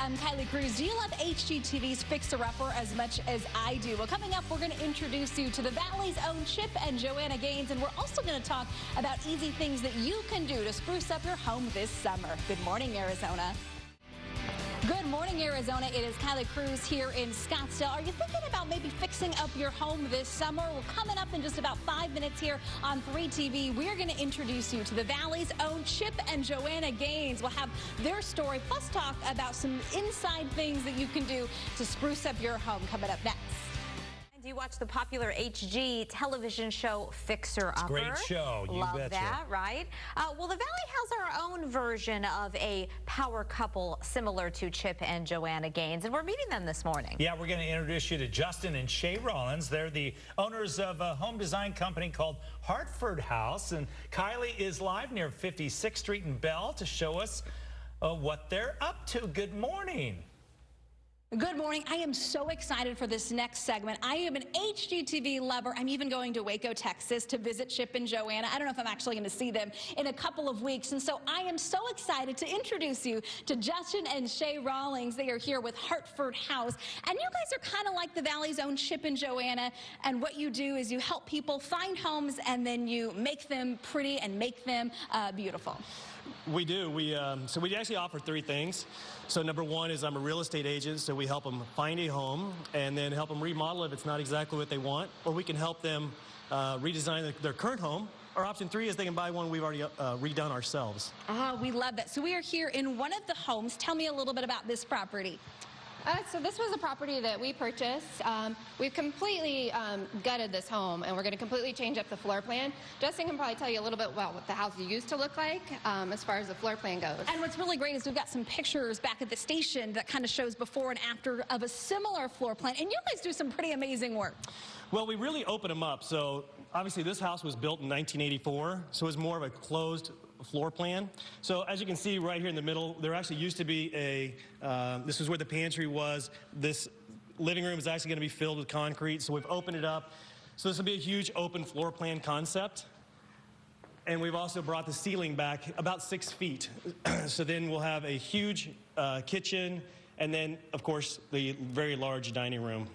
I'm Kylie Cruz. Do you love HGTV's Fixer Upper as much as I do? Well, coming up, we're going to introduce you to the Valley's own Chip and Joanna Gaines, and we're also going to talk about easy things that you can do to spruce up your home this summer. Good morning, Arizona. Good morning, Arizona. It is Kylie Cruz here in Scottsdale. Are you thinking about maybe fixing up your home this summer? Well, coming up in just about 5 minutes here on 3TV, we're going to introduce you to the Valley's own Chip and Joanna Gaines. We'll have their story, plus talk about some inside things that you can do to spruce up your home coming up next. Do you watch the popular HG television show Fixer Upper? Great show, you Love betcha. that, right? Well, the Valley has our own version of a power couple similar to Chip and Joanna Gaines, and we're meeting them this morning. Yeah, we're going to introduce you to Justin and Shay Rollins. They're the owners of a home design company called Hartford House, and Kylie is live near 56th Street in Bell to show us what they're up to. Good morning. Good morning. I am so excited for this next segment. I am an HGTV lover. I'm even going to Waco, Texas to visit Chip and Joanna. I don't know if I'm actually going to see them in a couple of weeks. And so I am so excited to introduce you to Justin and Shay Rollins. They are here with Hartford House. And you guys are kind of like the Valley's own Chip and Joanna. And what you do is you help people find homes and then you make them pretty and make them beautiful. We do. So we actually offer three things. So number one is I'm a real estate agent, so we help them find a home and then help them remodel if it's not exactly what they want, or we can help them redesign their current home. Or option three is they can buy one we've already redone ourselves. We love that. So we are here in one of the homes. Tell me a little bit about this property. So this was a property that we purchased. We've completely gutted this home, and we're going to completely change up the floor plan. Justin can probably tell you a little bit about what the house used to look like as far as the floor plan goes. And what's really great is we've got some pictures back at the station that kind of shows before and after of a similar floor plan. And you guys do some pretty amazing work. Well, we really open them up. So obviously this house was built in 1984, so it was more of a closed floor plan. So as you can see right here in the middle, there actually used to be this is where the pantry was. This living room is actually going to be filled with concrete, so we've opened it up. So this will be a huge open floor plan concept. And we've also brought the ceiling back about 6 feet. So then we'll have a huge kitchen, and then, of course, the very large dining room.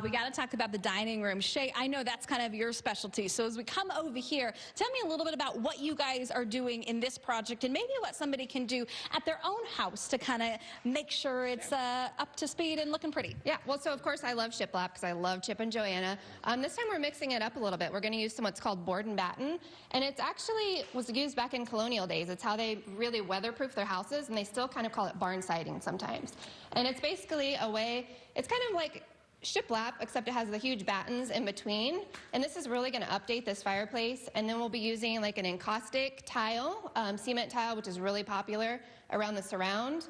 We got to talk about the dining room. Shay, I know that's kind of your specialty. So as we come over here, tell me a little bit about what you guys are doing in this project and maybe what somebody can do at their own house to kind of make sure it's up to speed and looking pretty. Yeah, well, so of course I love shiplap because I love Chip and Joanna. This time we're mixing it up a little bit. We're going to use what's called board and batten, and it's actually was used back in colonial days. It's how they really weatherproof their houses, and they still kind of call it barn siding sometimes. And it's basically a way, it's kind of like shiplap, except it has the huge battens in between, and this is really going to update this fireplace. And then we'll be using like an encaustic tile, cement tile, which is really popular around the surround,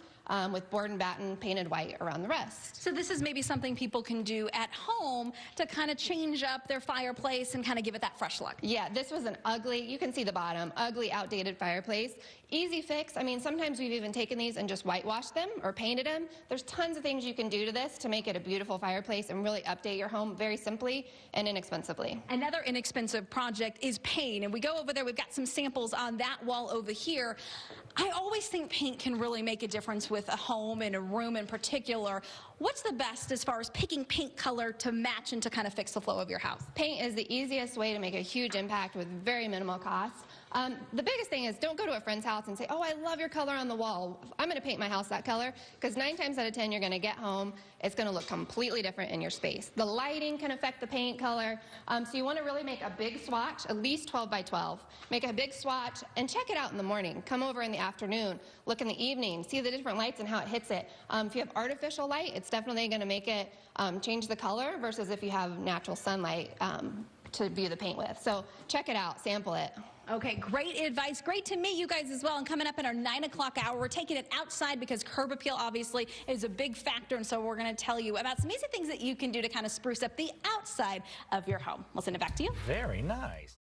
with board and batten painted white around the rest. So this is maybe something people can do at home to kind of change up their fireplace and kind of give it that fresh look. Yeah, this was an ugly, you can see the bottom, ugly, outdated fireplace. Easy fix. I mean, sometimes we've even taken these and just whitewashed them or painted them. There's tons of things you can do to this to make it a beautiful fireplace and really update your home very simply and inexpensively. Another inexpensive project is paint, and we go over there. We've got some samples on that wall over here. I always think paint can really make a difference with a home and a room in particular. What's the best as far as picking paint color to match and to kind of fix the flow of your house? Paint is the easiest way to make a huge impact with very minimal cost. The biggest thing is don't go to a friend's house and say, oh, I love your color on the wall. I'm going to paint my house that color, because 9 times out of 10 you're going to get home, it's going to look completely different in your space. The lighting can affect the paint color, so you want to really make a big swatch, at least 12 by 12. Make a big swatch and check it out in the morning. Come over in the afternoon, look in the evening, see the different lights and how it hits it. If you have artificial light, it's definitely going to make it change the color versus if you have natural sunlight to view the paint with. So check it out, sample it. Okay, great advice. Great to meet you guys as well. And coming up in our 9 o'clock hour, we're taking it outside because curb appeal obviously is a big factor. And so we're going to tell you about some easy things that you can do to kind of spruce up the outside of your home. We'll send it back to you. Very nice.